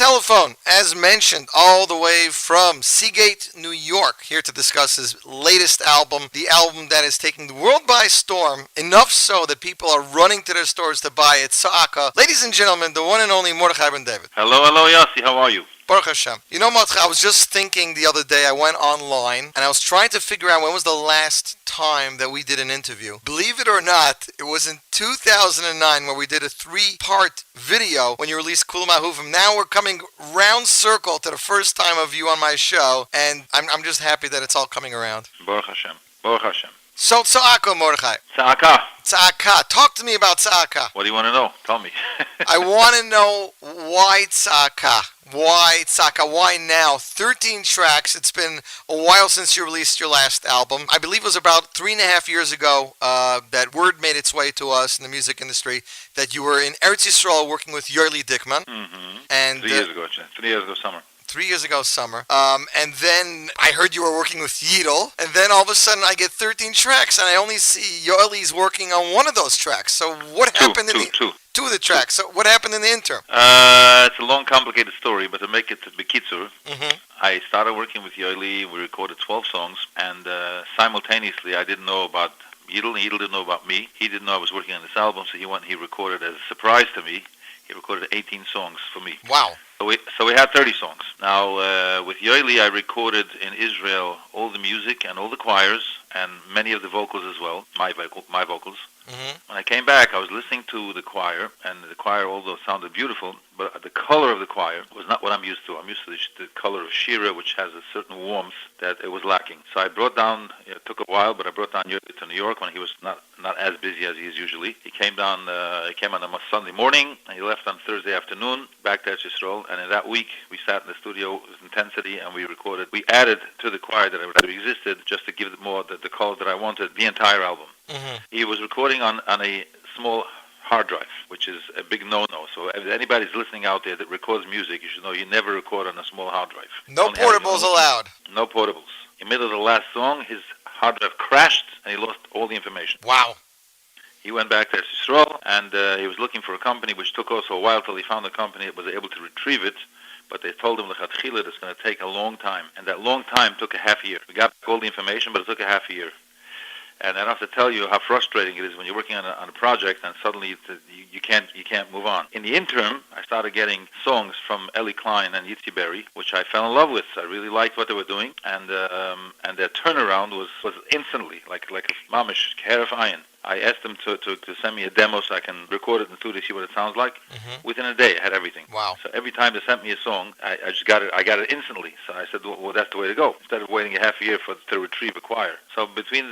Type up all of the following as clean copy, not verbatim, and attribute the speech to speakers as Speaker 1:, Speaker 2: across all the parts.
Speaker 1: telephone, as mentioned, all the way from Seagate, New York, here to discuss his latest album, the album that is taking the world by storm, enough so that people are running to their stores to buy it, Tzeakah. Ladies and gentlemen, the one and only Mordechai Ben David.
Speaker 2: Hello, Yossi, how are you?
Speaker 1: Baruch Hashem. You know, Mordechai, I was just thinking the other day, I went online, and I was trying to figure out when was the last time that we did an interview. Believe it or not, it was in 2009 where we did a 3-part video when you released Kulam Ahuvim. Now we're coming round circle to the first time of you on my show, and I'm just happy that it's all coming around.
Speaker 2: Baruch Hashem. Baruch Hashem.
Speaker 1: So, Tzeakah, Mordechai.
Speaker 2: Tzeakah.
Speaker 1: Talk to me about Tzeakah.
Speaker 2: What do you want to know? Tell me.
Speaker 1: I want to know why Tzeakah. Why Tzeakah? Why now? 13 tracks. It's been a while since you released your last album. I believe it was about 3.5 years ago that word made its way to us in the music industry that you were in Eretz Yisrael working with Yossi Zweig. And
Speaker 2: 3 years ago, 3 years ago summer.
Speaker 1: 3 years ago, summer. And then I heard you were working with Yidel. And then all of a sudden I get 13 tracks and I only see Yoeli's working on one of those tracks. So what happened Two of the tracks. So what happened in the interim?
Speaker 2: It's a long, complicated story, but to make it bekitzur, I started working with Yossi. We recorded 12 songs, and simultaneously, I didn't know about Yidel, and Yidel didn't know about me. He didn't know I was working on this album, so he recorded as a surprise to me. He recorded 18 songs for me.
Speaker 1: Wow.
Speaker 2: So we had 30 songs. Now, with Yossi, I recorded in Israel all the music and all the choirs, and many of the vocals as well, my vocals. When I came back, I was listening to the choir, and the choir, although sounded beautiful, but the color of the choir was not what I'm used to. I'm used to the color of Shira, which has a certain warmth that it was lacking. So I brought down, it took a while, but I brought down Yossi to New York when he was not as busy as he is usually. He came down, he came on a Sunday morning, and he left on Thursday afternoon, back to Eretz Yisrael, and in that week, we sat in the studio with intensity, and we recorded. We added to the choir that existed, just to give it more the color that I wanted, the entire album. He was recording on a small hard drive, which is a big no-no. So if anybody's listening out there that records music, you should know you never record on a small hard drive.
Speaker 1: No portables allowed.
Speaker 2: No portables. In the middle of the last song, his hard drive crashed, and he lost all the information.
Speaker 1: Wow.
Speaker 2: He went back to Israel, and he was looking for a company, which took also a while till he found a company that was able to retrieve it. But they told him that it's going to take a long time, and that long time took a half year. We got all the information, but it took a half year. And I don't have to tell you how frustrating it is when you're working on a project and suddenly you can't move on. In the interim, I started getting songs from Eli Klein and Yossi Zweig, which I fell in love with. I really liked what they were doing, and their turnaround was instantly like a mamish heref ayin. I asked them to send me a demo so I can record it in the studio, see what it sounds like. Within a day, I had everything.
Speaker 1: Wow.
Speaker 2: So every time they sent me a song, I just got it. I got it instantly. So I said, well, that's the way to go. Instead of waiting a half a year to retrieve a choir. So between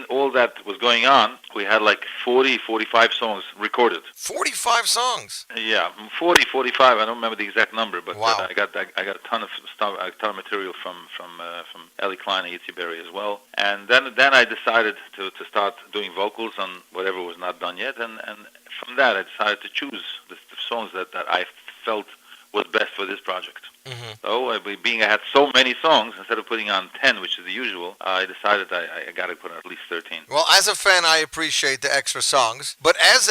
Speaker 2: all that was going on, we had like 45 songs recorded.
Speaker 1: 45 songs?
Speaker 2: Yeah, 45. I don't remember the exact number, but
Speaker 1: wow.
Speaker 2: I got a ton of stuff, a ton of material from Eli Klein and Yossi Zweig as well. And then I decided to start doing vocals on whatever was not done yet, and from that I decided to choose the songs that I felt was best for this project. So, being I had so many songs, instead of putting on 10, which is the usual, I decided I got to put on at least 13.
Speaker 1: Well, as a fan, I appreciate the extra songs, but as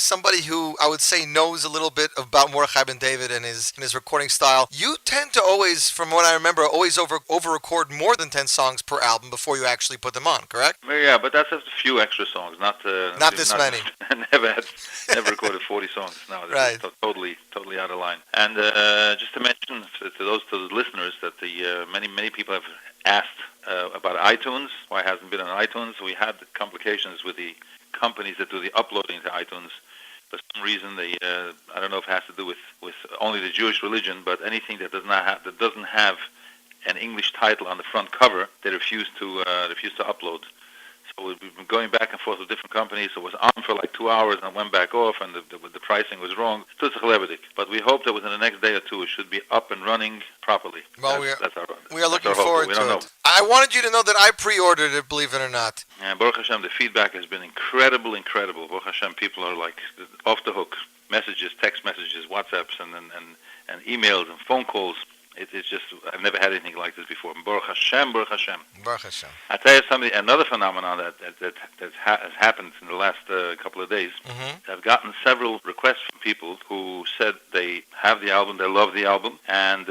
Speaker 1: somebody who I would say knows a little bit about Mordechai Ben David and his recording style, you tend to always, from what I remember, always over-record more than 10 songs per album before you actually put them on, correct?
Speaker 2: Yeah, but that's just a few extra songs, not
Speaker 1: this many.
Speaker 2: never recorded 40 songs. No,
Speaker 1: right.
Speaker 2: Totally out of line. And just to mention to the listeners that many people have asked about iTunes, why it hasn't been on iTunes. We had complications with the companies that do the uploading to iTunes. For some reason, I don't know if it has to do with only the Jewish religion, but anything that doesn't have an English title on the front cover, they refuse to upload. So we've been going back and forth with different companies. So it was on for like 2 hours and went back off, and the pricing was wrong. But we hope that within the next day or two it should be up and running properly.
Speaker 1: Well, we are looking forward to it. I wanted you to know that I pre-ordered it, believe it or not.
Speaker 2: Yeah, Baruch Hashem, the feedback has been incredible. Baruch Hashem, people are like off the hook. Messages, text messages, WhatsApps, and emails and phone calls. It's just, I've never had anything like this before. Baruch Hashem, Baruch Hashem.
Speaker 1: Baruch Hashem.
Speaker 2: I tell you something, another phenomenon that has happened in the last couple of days.
Speaker 1: Mm-hmm.
Speaker 2: I've gotten several requests from people who said they have the album, they love the album, and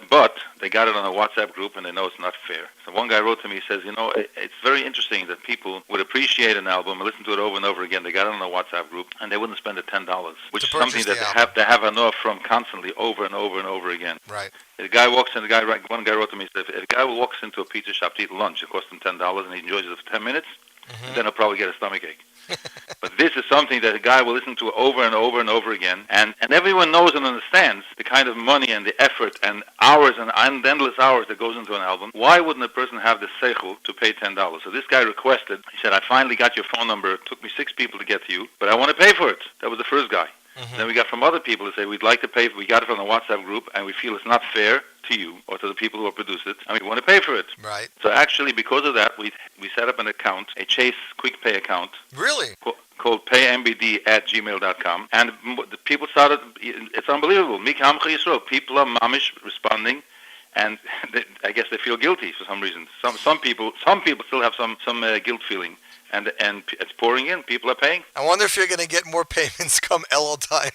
Speaker 2: but they got it on a WhatsApp group and they know it's not fair. So one guy wrote to me, he says, it's very interesting that people would appreciate an album and listen to it over and over again. They got it on a WhatsApp group and they wouldn't spend the $10, which is something that they have enough from constantly over and over and over again.
Speaker 1: Right.
Speaker 2: The guy walks in. One guy wrote to me, said, if a guy walks into a pizza shop to eat lunch, it costs him $10, and he enjoys it for 10 minutes, then he'll probably get a stomachache. But this is something that a guy will listen to over and over and over again, and everyone knows and understands the kind of money and the effort and hours and endless hours that goes into an album. Why wouldn't a person have the seichel to pay $10? So this guy requested. He said, I finally got your phone number. It took me 6 people to get to you, but I want to pay for it. That was the first guy. Then we got from other people to say, we'd like to pay. We got it from the WhatsApp group, and we feel it's not fair to you or to the people who produced it, and we want to pay for it.
Speaker 1: Right.
Speaker 2: So actually, because of that, we set up an account, a Chase Quick Pay account.
Speaker 1: Really?
Speaker 2: Called paymbd@gmail.com. And the people started, it's unbelievable. People are mamish responding, and I guess they feel guilty for some reason. Some people still have some guilt feeling. And it's pouring in. People are paying.
Speaker 1: I wonder if you're going to get more payments come Elul time.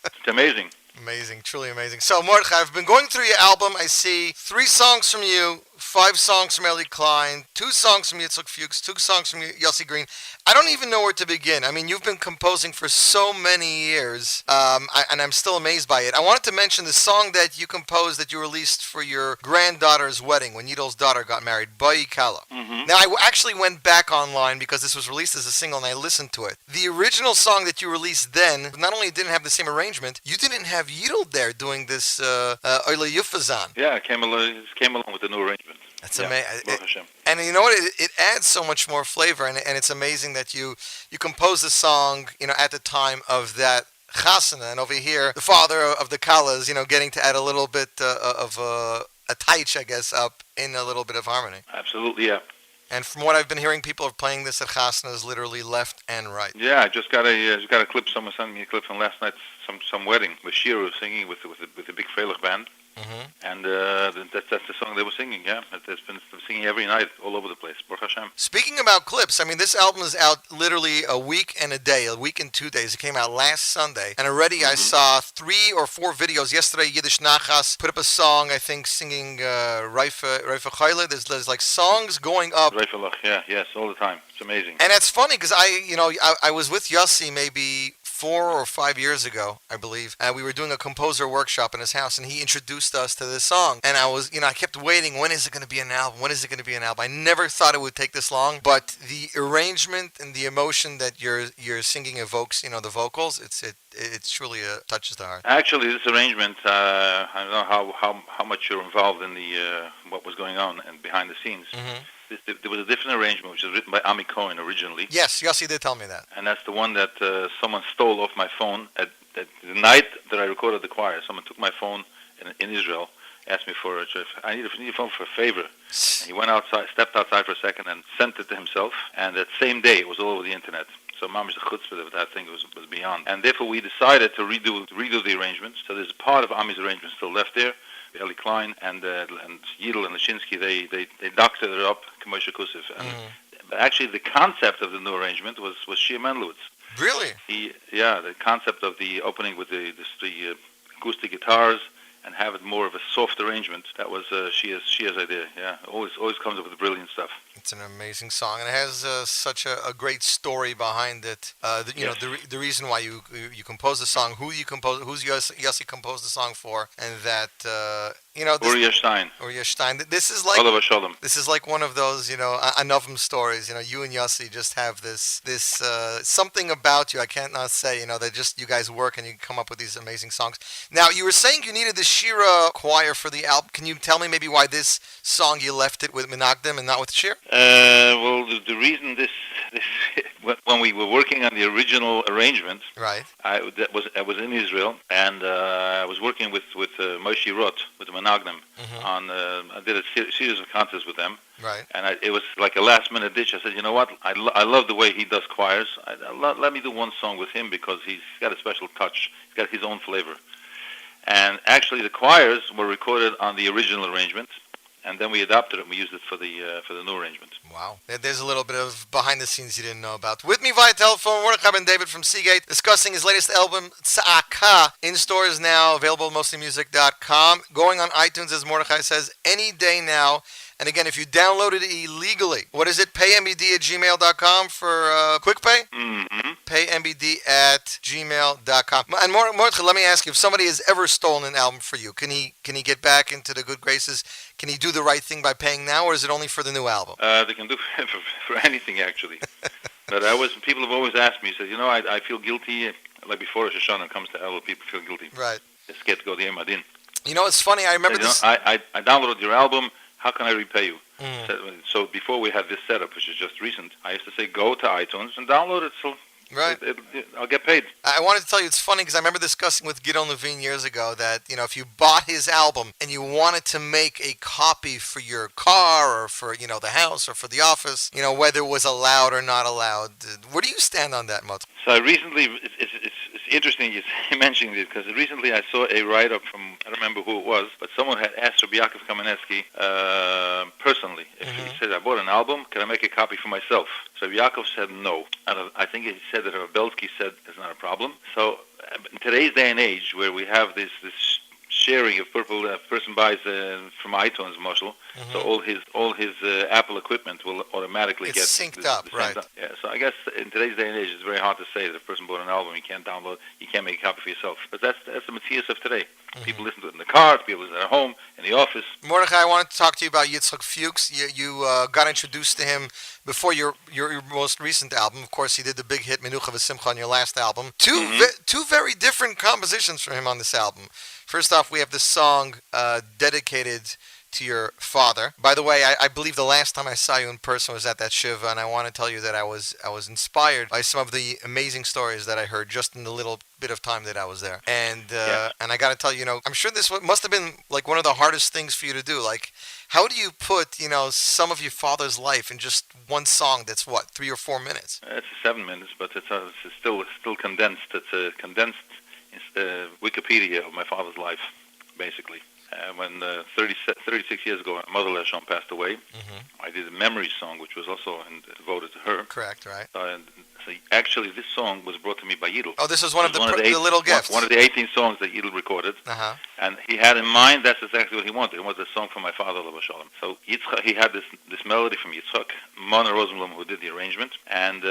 Speaker 2: It's amazing.
Speaker 1: Amazing, truly amazing. So, Mordechai, I've been going through your album. I see 3 songs from you, 5 songs from Eli Klein, 2 songs from Yitzhak Fuchs, 2 songs from Yossi Green. I don't even know where to begin. I mean, you've been composing for so many years, and I'm still amazed by it. I wanted to mention the song that you composed that you released for your granddaughter's wedding when Yidol's daughter got married, Ba'i Kala. Now, I actually went back online because this was released as a single, and I listened to it. The original song that you released then, not only didn't have the same arrangement, you didn't have Yidol there doing this Oile Yufazan.
Speaker 2: Yeah, it came along with the new arrangement.
Speaker 1: That's amazing. And you know what? It adds so much more flavor, and it's amazing that you composed the song, at the time of that chasana, and over here, the father of the Kalas, getting to add a little bit of a taich, I guess, up in a little bit of harmony.
Speaker 2: Absolutely, yeah.
Speaker 1: And from what I've been hearing, people are playing this at chasanas literally left and right.
Speaker 2: Yeah, I just got a clip. Someone sent me a clip from last night, some wedding with Shiro singing with the big Freilich band. And that's the song they were singing, yeah. It's been singing every night all over the place. Baruch Hashem.
Speaker 1: Speaking about clips, I mean, this album is out literally a week and 2 days. It came out last Sunday. And already I saw 3 or 4 videos. Yesterday, Yiddish Nachas put up a song, I think, singing Reife Chayle. There's like songs going up.
Speaker 2: Reifelach, yeah, yes, all the time. It's amazing.
Speaker 1: And it's funny because I was with Yossi maybe 4 or 5 years ago, I believe. We were doing a composer workshop in his house, and he introduced us to this song. And I kept waiting, when is it going to be an album? When is it going to be an album? I never thought it would take this long, but the arrangement and the emotion that your singing evokes, the vocals, it truly touches the heart.
Speaker 2: Actually, this arrangement, I don't know how much you're involved in the what was going on and behind the scenes. There was a different arrangement, which was written by Ami Cohen originally.
Speaker 1: Yes, Yossi did tell me that.
Speaker 2: And that's the one that someone stole off my phone at the night that I recorded the choir. Someone took my phone in Israel, asked me for I need a phone for a favor. And he went outside, stepped outside for a second, and sent it to himself. And that same day, it was all over the internet. So Mamish the chutzpah of that thing was beyond. And therefore, we decided to redo the arrangement. So there's a part of Ami's arrangement still left there. Eli Klein and Yidel and Lashinsky, they doctored it up, Kamosha Kusif. But actually, the concept of the new arrangement was Shir Menlowitz.
Speaker 1: Really?
Speaker 2: The concept of the opening with the acoustic guitars and have it more of a soft arrangement. That was Shia's idea. Yeah, always comes up with brilliant stuff.
Speaker 1: It's an amazing song, and it has such a great story behind it. The reason why you composed the song, who's Yossi composed the song for, and that
Speaker 2: Uriah Stein.
Speaker 1: This is like one of those Anovim stories. You and Yossi just have this something about you. I can't not say. That just you guys work and you come up with these amazing songs. Now you were saying you needed the Shira choir for the album. Can you tell me maybe why this song you left it with Menachem and not with Shir?
Speaker 2: Well, the reason this when we were working on the original arrangement,
Speaker 1: right?
Speaker 2: I was in Israel, and I was working with Moshe Roth with the Menachem on. I did a series of concerts with them,
Speaker 1: right?
Speaker 2: And it was like a last minute ditch. I said, you know what? I love the way he does choirs. Let me do one song with him because he's got a special touch. He's got his own flavor. And actually, the choirs were recorded on the original arrangement, and then we adapted it and we used it for the new arrangement.
Speaker 1: Wow. There's a little bit of behind the scenes you didn't know about. With me via telephone, Mordechai Ben David from Seagate, discussing his latest album, Tzeakah, in stores now, available at mostlymusic.com. Going on iTunes, as Mordechai says, any day now. And again, if you download it illegally, what is it? Paymbd@gmail.com for quick pay?
Speaker 2: Mm-hmm.
Speaker 1: Paymbd@gmail.com. And Mordechai, let me ask you, if somebody has ever stolen an album for you, can he get back into the good graces? Can he do the right thing by paying now, or is it only for the new album?
Speaker 2: They can do for anything, actually. But people have always asked me, said, I feel guilty, like before Rosh Hashanah comes to Elul, people feel guilty.
Speaker 1: Right.
Speaker 2: They're scared to go to Yom Adin.
Speaker 1: It's funny, I remember this.
Speaker 2: I downloaded your album, how can I repay you?
Speaker 1: Mm.
Speaker 2: So before we had this setup, which is just recent, I used to say, go to iTunes and download it, so
Speaker 1: right.
Speaker 2: I'll get paid.
Speaker 1: I wanted to tell you, it's funny because I remember discussing with Gideon Levine years ago that, if you bought his album and you wanted to make a copy for your car or for, the house or for the office, whether it was allowed or not allowed. Where do you stand on that, Mot?
Speaker 2: So recently, it's interesting you mentioning it, because recently I saw a write-up from, I don't remember who it was, but someone had asked Rabbi Yaakov Kamenetsky personally. If he said, I bought an album, can I make a copy for myself? So Yaakov said no. And I think he said that Belsky said it's not a problem. So in today's day and age, where we have this sharing of purple, a person buys from iTunes, Marshall, so all his Apple equipment will automatically get
Speaker 1: synced up, right?
Speaker 2: Yeah. So I guess in today's day and age, it's very hard to say that if a person bought an album, you can't download, you can't make a copy for yourself. But that's the Matthias of today. People listen to it in the car, people listen at home, in the office.
Speaker 1: Mordechai, I wanted to talk to you about Yitzchak Fuchs. You got introduced to him before your most recent album. Of course, he did the big hit Menucha V'Simcha on your last album. Two very different compositions from him on this album. First off, we have this song dedicated to your father. By the way, I believe the last time I saw you in person was at that Shiva, and I want to tell you that I was inspired by some of the amazing stories that I heard just in the little bit of time that I was there. And and I got to tell you, I'm sure this must have been like one of the hardest things for you to do. Like, how do you put, some of your father's life in just one song that's, 3 or 4 minutes?
Speaker 2: It's 7 minutes, but it's still condensed. It's a condensed Wikipedia of my father's life, basically. When 36 years ago, my mother Leshon passed away, I did a memory song, which was also devoted to her.
Speaker 1: Correct, right.
Speaker 2: So actually, this song was brought to me by Yidel.
Speaker 1: Oh, this was one of the little gifts.
Speaker 2: One of the 18 songs that Yidel recorded. And he had in mind, that's exactly what he wanted. He wanted a song for my father, Lava Shalom. So Yitzchak, he had this melody from Yitzchak, Mona Rosenblum, who did the arrangement. And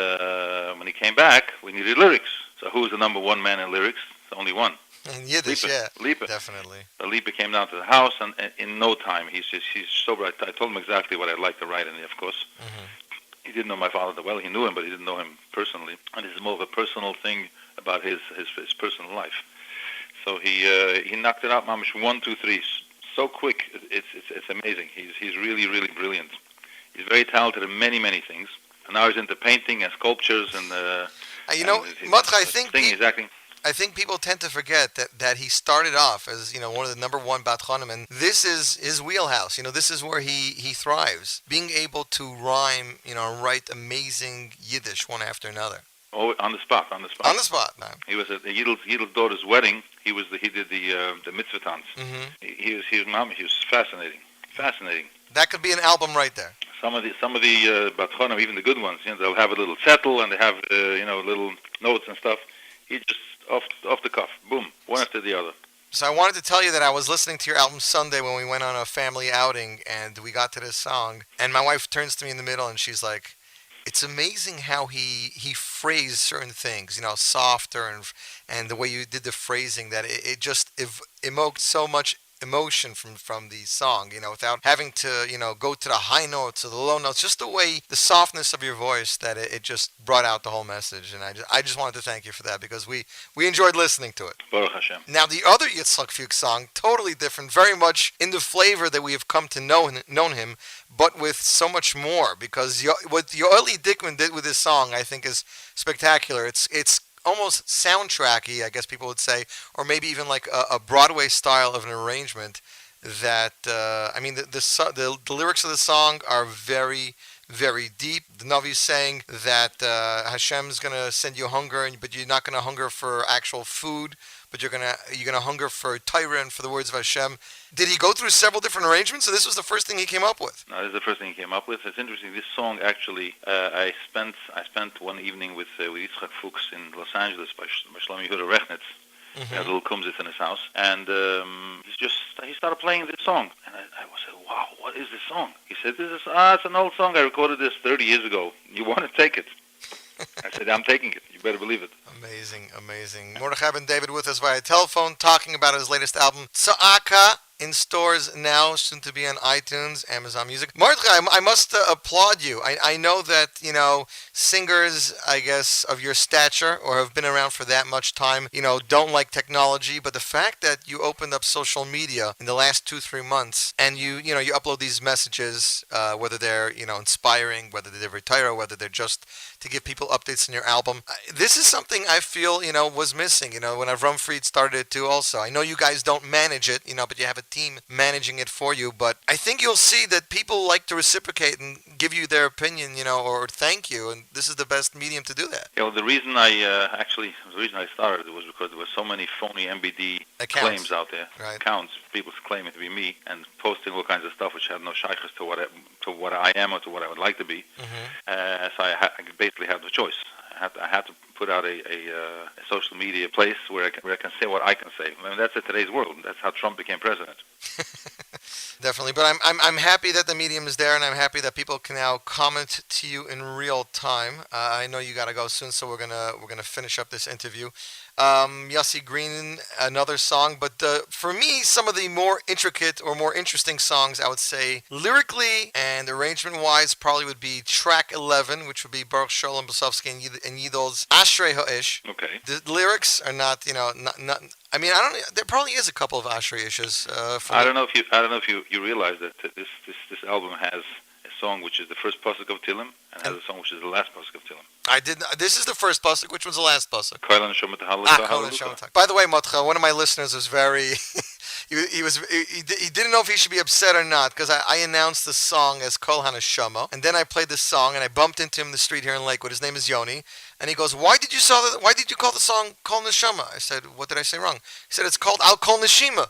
Speaker 2: when he came back, we needed lyrics. So who was the number one man in lyrics? It's only one.
Speaker 1: In Yiddish,
Speaker 2: Lipa.
Speaker 1: yeah.
Speaker 2: Lipa.
Speaker 1: Definitely.
Speaker 2: So Lipa came down to the house, and in no time, he's so bright. I told him exactly what I'd like to write in it, of course. He didn't know my father that well. He knew him, but he didn't know him personally. And this is more of a personal thing about his personal life. So he knocked it out, mamish, 1, 2, 3, so quick. It's amazing. He's really, really brilliant. He's very talented in many, many things. And now he's into painting and sculptures and
Speaker 1: Mordechai, I think people tend to forget that he started off as, one of the number one Bat Chonim, and this is his wheelhouse. This is where he thrives. Being able to rhyme, and write amazing Yiddish one after another.
Speaker 2: Oh, on the spot.
Speaker 1: On the spot, man.
Speaker 2: He was at Yiddel's daughter's wedding. He did the mitzvah dance. He was fascinating.
Speaker 1: That could be an album right there.
Speaker 2: Some of the Bat Chonim, even the good ones, they'll have a little settle and they have little notes and stuff. He just off the cuff, boom, one after the other.
Speaker 1: So I wanted to tell you that I was listening to your album Sunday when we went on a family outing, and we got to this song, and my wife turns to me in the middle and she's like, it's amazing how he phrased certain things, softer, and the way you did the phrasing, that it just evoked so much emotion from the song, without having to, go to the high notes or the low notes, just the way, the softness of your voice, that it just brought out the whole message. And I just wanted to thank you for that, because we enjoyed listening to it.
Speaker 2: Baruch Hashem.
Speaker 1: Now, the other Yitzchak Fuchs song, totally different, very much in the flavor that we have come to known him, but with so much more, because what Yoeli Dickman did with this song, I think, is spectacular. It's almost soundtracky, I guess people would say, or maybe even like a Broadway style of an arrangement. That the lyrics of the song are very, very deep. The Navi is saying that Hashem's going to send you hunger, but you're not going to hunger for actual food, but you're gonna hunger for Torah and for the words of Hashem. Did he go through several different arrangements, or this was the first thing he came up with?
Speaker 2: No, this is the first thing he came up with. It's interesting. This song actually, I spent one evening with Yitzchak Fuchs in Los Angeles by Shlomi Yehuda Rechnitz. He had a little kumzitz in his house, and he started playing this song, and I said, "Wow, what is this song?" He said, "It's an old song. I recorded this 30 years ago. You want to take it?" I said, "I'm taking it. You better believe it."
Speaker 1: Amazing. Mordechai Ben David with us via telephone, talking about his latest album, Tzeakah, in stores now, soon to be on iTunes, Amazon Music. Mordechai, I must applaud you. I know that, singers, I guess, of your stature, or have been around for that much time, don't like technology, but the fact that you opened up social media in the last 2-3 months, and you upload these messages, whether they're, inspiring, whether they're retire, whether they're just to give people updates on your album. This is something I feel, was missing, when Avram Fried started it too also. I know you guys don't manage it, but you have a team managing it for you, but I think you'll see that people like to reciprocate and give you their opinion, or thank you, and this is the best medium to do that.
Speaker 2: Yeah, well, the reason I started it was because there were so many phony MBD claims out there, accounts, people claiming to be me, and posting all kinds of stuff which had no shaykhs to what I am or to what I would like to be. So I basically had no choice. I had to put out a social media place where I can say what I can say. I mean, that's in today's world. That's how Trump became president.
Speaker 1: Definitely, but I'm happy that the medium is there, and I'm happy that people can now comment to you in real time. I know you got to go soon, so we're gonna finish up this interview. Yossi Green, another song, but for me, some of the more intricate or more interesting songs, I would say, lyrically and arrangement-wise, probably would be track 11, which would be Baruch Sholem Bosovsky and Yidol's Ashrei Ha'ish.
Speaker 2: Okay.
Speaker 1: The lyrics are not, not. I mean, I don't. There probably is a couple of Ashrei issues.
Speaker 2: I don't know if you realize that this album has a song which is the first pasuk of Tilim, and has a song which is the last pasuk of Tilim.
Speaker 1: I did. This is the first pasuk. Which one's the last pasuk?
Speaker 2: By
Speaker 1: the way, Motcha, one of my listeners was very. He didn't know if he should be upset or not, because I announced the song as Kol HaNeshama, and then I played this song, and I bumped into him in the street here in Lakewood. His name is Yoni, and he goes, Why did you call the song Kol Neshama? I said, what did I say wrong? He said, it's called Al Kol Neshima.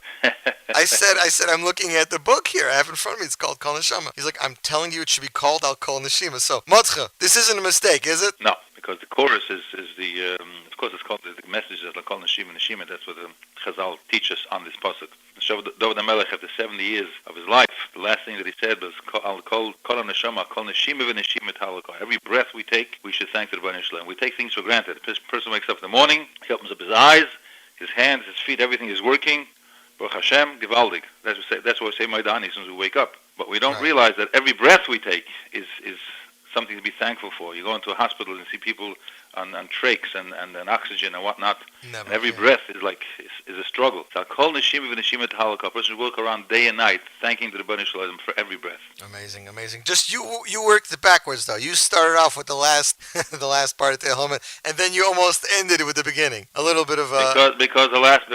Speaker 1: I said, I'm looking at the book here. I have in front of me. It's called Kol Neshama. He's like, I'm telling you, it should be called Al Kol Neshima. So, Motcha, this isn't a mistake, is it?
Speaker 2: No, because the chorus is the, of course, it's called the message is Al Kol Neshima. Neshima, that's what the Chazal teach us on this pasuk. David HaMelech, after 70 years of his life, the last thing that he said was, Al Kol Neshama, Kol Neshima v'Neshima Talaka. Every breath we take, we should thank the Rebbeinu Shalom. We take things for granted. The person wakes up in the morning, he opens up his eyes, his hands, his feet, everything is working. Baruch Hashem, Givaldig. That's what we say Maidani as soon as we wake up. But we don't realize that every breath we take is something to be thankful for. You go into a hospital and see people on trachs and oxygen and whatnot. And every breath is a struggle. So Kol Neshima v'Neshima Talaka. A person should walk around day and night thanking the Rebbeinu Shalom for every breath.
Speaker 1: Amazing. Just you worked it backwards though. You started off with the last the last part of Tehillim, and then you almost ended it with the beginning. A little bit of
Speaker 2: because the last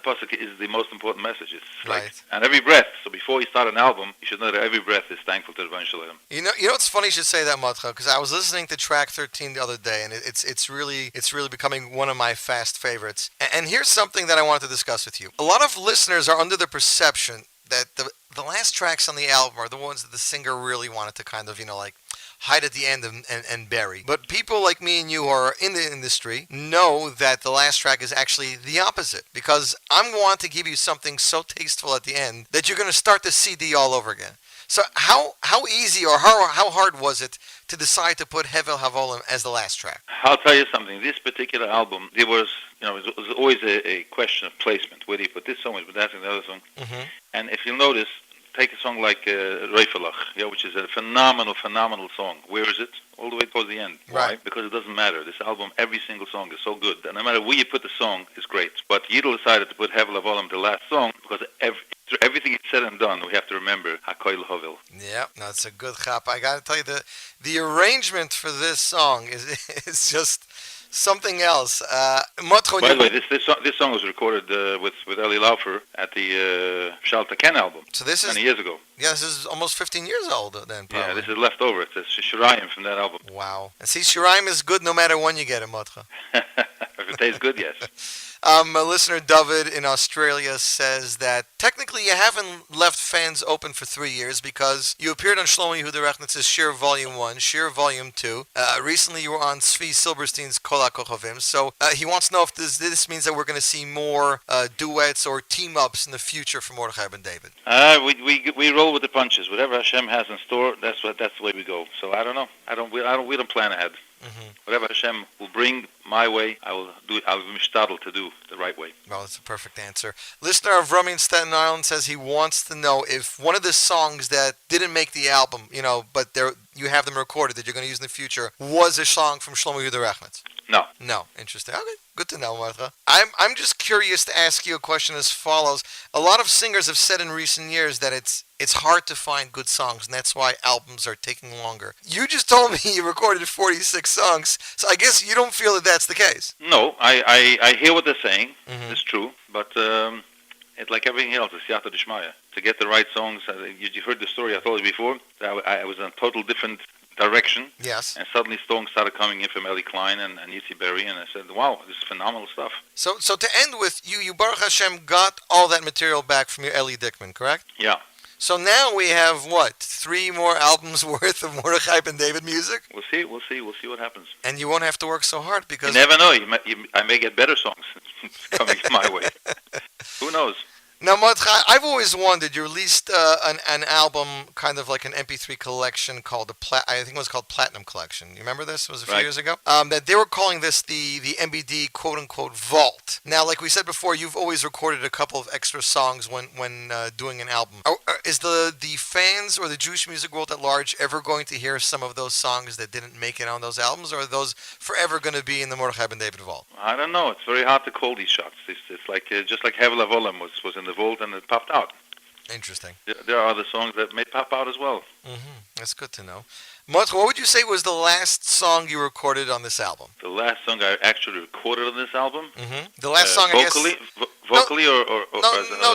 Speaker 2: pasuk is the most important message. It's and every breath. So before you start an album, you should know that every breath is thankful to the Rebbeinu Shalom.
Speaker 1: You know it's funny you should say that, Matcha, because I was listening to track 13 the other day, and it's really becoming one of my fast favorites. And here's something that I wanted to discuss with you. A lot of listeners are under the perception that the last tracks on the album are the ones that the singer really wanted to kind of, hide at the end and bury. But people like me and you who are in the industry know that the last track is actually the opposite, because I'm going to give you something so tasteful at the end that you're going to start the CD all over again. So how easy or how hard was it to decide to put Hevel Havolim as the last track?
Speaker 2: I'll tell you something. This particular album, it was always a question of placement. Where do you put this song? Where do you put that and the other song? Mm-hmm. And if you'll notice, take a song like Reifelach, which is a phenomenal song. Where is it? All the way towards the end.
Speaker 1: Right.
Speaker 2: Why? Because it doesn't matter. This album, every single song is so good. And no matter where you put the song, it's great. But Yidel decided to put Hevel Havolim the last song because everything is said and done, we have to remember HaKoil Hovel.
Speaker 1: Yeah, no, it's a good chap. I got to tell you, the arrangement for this song is just something else. By
Speaker 2: the way, this song was recorded with Eli Laufer at the Shalta Ken album.
Speaker 1: So this is
Speaker 2: many years ago.
Speaker 1: Yeah, this is almost 15 years old then, probably.
Speaker 2: Yeah, this is leftover. It's Shirayim from that album.
Speaker 1: Wow. And see, Shirayim is good no matter when you get it, Motcha.
Speaker 2: If it tastes good, yes.
Speaker 1: A listener, David, in Australia, says that technically you haven't left fans open for 3 years because you appeared on Shlomo Yehuda Rechnitz' Shir Volume 1, Shir Volume 2. Recently you were on Tzvi Silberstein's Kol HaKochavim. So he wants to know if this means that we're going to see more duets or team-ups in the future for Mordechai Ben David.
Speaker 2: We roll with the punches. Whatever Hashem has in store, that's the way we go. So I don't know. We don't plan ahead. Mm-hmm. Whatever Hashem will bring my way, I'll be mishtadel to do the right way.
Speaker 1: Well, that's a perfect answer. Listener of Rummy in Staten Island says he wants to know if one of the songs that didn't make the album, but you have them recorded that you're going to use in the future, was a song from Shlomo Yehuda Rechnitz.
Speaker 2: No.
Speaker 1: No. Interesting. Okay. Good to know, Martha. I'm just curious to ask you a question as follows. A lot of singers have said in recent years that it's hard to find good songs, and that's why albums are taking longer. You just told me you recorded 46 songs, so I guess you don't feel that that's the case.
Speaker 2: No, I hear what they're saying. Mm-hmm. It's true, but it's like everything else. It's Yata Dishmaya. To get the right songs, you heard the story I told you before. I was in a total different direction.
Speaker 1: Yes.
Speaker 2: And suddenly songs started coming in from Eli Klein and Yossi Berry, and I said, wow, this is phenomenal stuff.
Speaker 1: So to end with, you Baruch Hashem got all that material back from your Eli Dickman, correct?
Speaker 2: Yeah.
Speaker 1: So now we have, 3 more albums worth of Mordechai Ben David music?
Speaker 2: We'll see what happens.
Speaker 1: And you won't have to work so hard because...
Speaker 2: You never know. I may get better songs coming my way. Who knows?
Speaker 1: Now, Mordechai, I've always wondered, you released an album, kind of like an MP3 collection called I think it was called Platinum Collection. You remember this? It was a few years ago. That they were calling this the MBD quote-unquote vault. Now, like we said before, you've always recorded a couple of extra songs when doing an album. Is the fans or the Jewish music world at large ever going to hear some of those songs that didn't make it on those albums, or are those forever going to be in the Mordechai Ben David vault?
Speaker 2: I don't know. It's very hard to call these shots. It's like just like Hevel Avolam was in the vault and it popped out.
Speaker 1: Interesting.
Speaker 2: There are other songs that may pop out as well.
Speaker 1: Mm-hmm. That's good to know. Mordechai, what would you say was the last song you recorded on this album?
Speaker 2: The last song I actually recorded on this album?
Speaker 1: Mm-hmm. The last song,
Speaker 2: vocally,
Speaker 1: I guess...
Speaker 2: Vocally or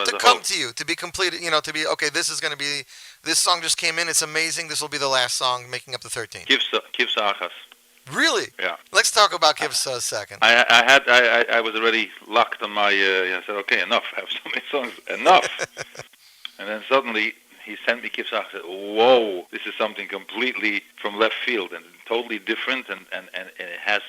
Speaker 1: to come to you, to be completed, to be, okay, this is going to be, this song just came in, it's amazing, this will be the last song making up the 13.
Speaker 2: Kivsa Achas.
Speaker 1: Really?
Speaker 2: Yeah.
Speaker 1: Let's talk about Kivsa a second.
Speaker 2: I was already locked on my, I said, okay, enough, I have so many songs, enough. And then suddenly he sent me Kivsa. I said, whoa, this is something completely from left field and totally different, and it has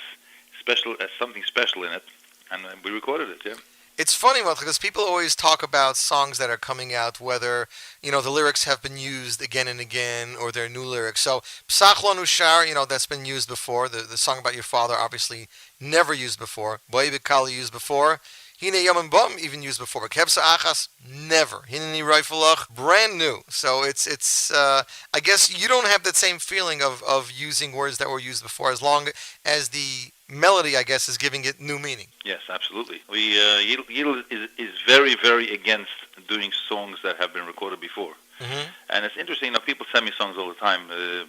Speaker 2: something special in it. And we recorded it, yeah.
Speaker 1: It's funny, because people always talk about songs that are coming out, whether, the lyrics have been used again and again, or they're new lyrics. So, Psach Lo Nushar, that's been used before. The song about your father, obviously, never used before. Boi B'Kali used before. Hine Yom and Bum even used before. But Kevsa Achas, never. Hineni Rifalach, brand new. So it's I guess you don't have that same feeling of using words that were used before, as long as the melody, I guess, is giving it new meaning.
Speaker 2: Yes, absolutely. Yidel is very, very against doing songs that have been recorded before. Mm-hmm. And it's interesting, people send me songs all the time,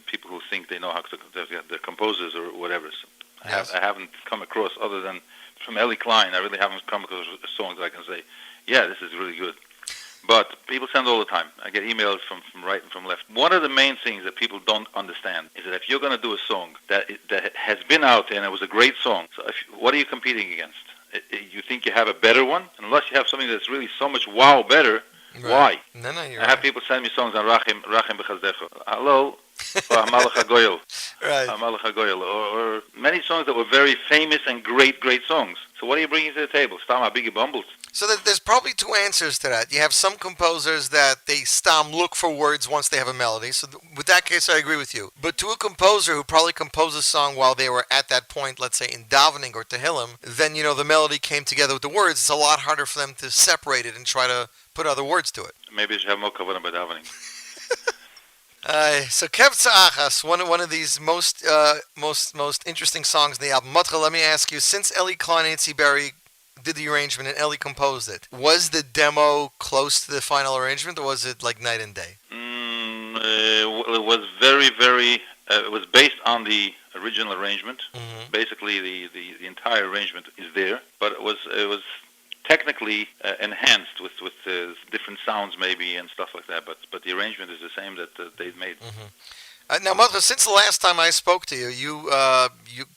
Speaker 2: people who think they know how to, they're composers or whatever. So
Speaker 1: yes.
Speaker 2: I haven't come across, other than from Eli Klein, I really haven't come across songs that I can say, yeah, this is really good. But people send all the time. I get emails from right and from left. One of the main things that people don't understand is that if you're going to do a song that has been out there and it was a great song, so what are you competing against? You think you have a better one? Unless you have something that's really so much wow better, right. Why?
Speaker 1: No, you're
Speaker 2: I have people send me songs on Rachim B'Chazdecho. Hello? Or Hamalach HaGoyel.
Speaker 1: Right.
Speaker 2: Hamalach HaGoyel. Or many songs that were very famous and great songs. So what are you bringing to the table? Stam Biggie Bumbles.
Speaker 1: So there's probably two answers to that. You have some composers that they look for words once they have a melody. So with that case, I agree with you. But to a composer who probably composed a song while they were at that point, let's say in davening or tehillim, then, the melody came together with the words. It's a lot harder for them to separate it and try to put other words to it.
Speaker 2: Maybe you should have more kavanah by davening.
Speaker 1: So Kevtza Achas, one of these most interesting songs in the album. Mordechai, let me ask you, since Eli Klein and Yossi Berry did the arrangement and Eli composed it, was the demo close to the final arrangement, or was it like night and day?
Speaker 2: It was very, very, it was based on the original arrangement. Mm-hmm. Basically, the entire arrangement is there, but it was technically enhanced with different sounds maybe and stuff like that, but the arrangement is the same that they've made.
Speaker 1: Mm-hmm. Now, Mordechai, since the last time I spoke to you, you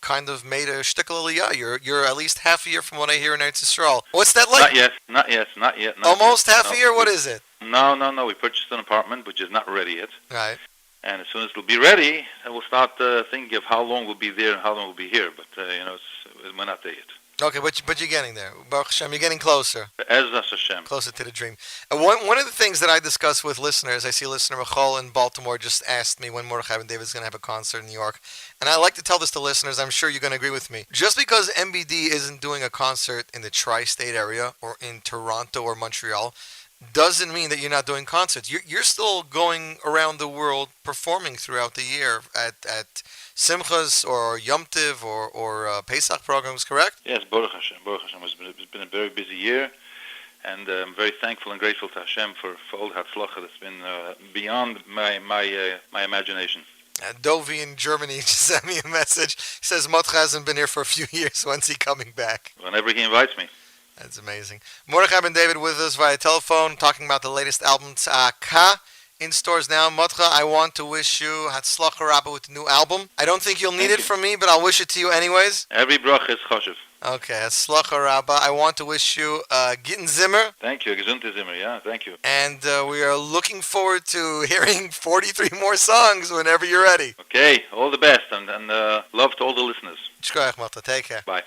Speaker 1: kind of made a shtickle aliyah. You're at least half a year from what I hear in Eretz Yisrael. What's that like?
Speaker 2: Not yet.
Speaker 1: Almost half a year? What is it?
Speaker 2: No. We purchased an apartment, which is not ready yet.
Speaker 1: Right.
Speaker 2: And as soon as it'll be ready, then we'll start thinking of how long we'll be there and how long we'll be here. But, we're not there yet.
Speaker 1: Okay, but you're getting there. Baruch Hashem, you're getting closer.
Speaker 2: Ezras Hashem.
Speaker 1: Closer to the dream. One of the things that I discuss with listeners, I see listener Michal in Baltimore just asked me when Mordechai Ben David is going to have a concert in New York. And I like to tell this to listeners, I'm sure you're going to agree with me. Just because MBD isn't doing a concert in the tri-state area or in Toronto or Montreal doesn't mean that you're not doing concerts. You're still going around the world performing throughout the year at Simchas or Yom Tiv or Pesach programs, correct?
Speaker 2: Yes, Baruch Hashem. It's been a very busy year, and I'm very thankful and grateful to Hashem for all the Hatzlacha that's been beyond my imagination.
Speaker 1: Dovi in Germany just sent me a message. He says Mordechai hasn't been here for a few years. When's he coming back?
Speaker 2: Whenever he invites me.
Speaker 1: That's amazing. Mordechai Ben David with us via telephone, talking about the latest album, Tzeakah, in stores now. Mordechai, I want to wish you Hatzlacha Rabbah with the new album. I don't think you'll need it from me, but I'll wish it to you anyways.
Speaker 2: Every bracha is choshev.
Speaker 1: Okay, Hatzlacha Rabbah. I want to wish you Gitten Zimmer.
Speaker 2: Thank you, Gesundheit Zimmer, yeah, thank you.
Speaker 1: And we are looking forward to hearing 43 more songs whenever you're ready.
Speaker 2: Okay, all the best, and love to all the listeners.
Speaker 1: Shkoyach, Mordechai. Take care.
Speaker 2: Bye.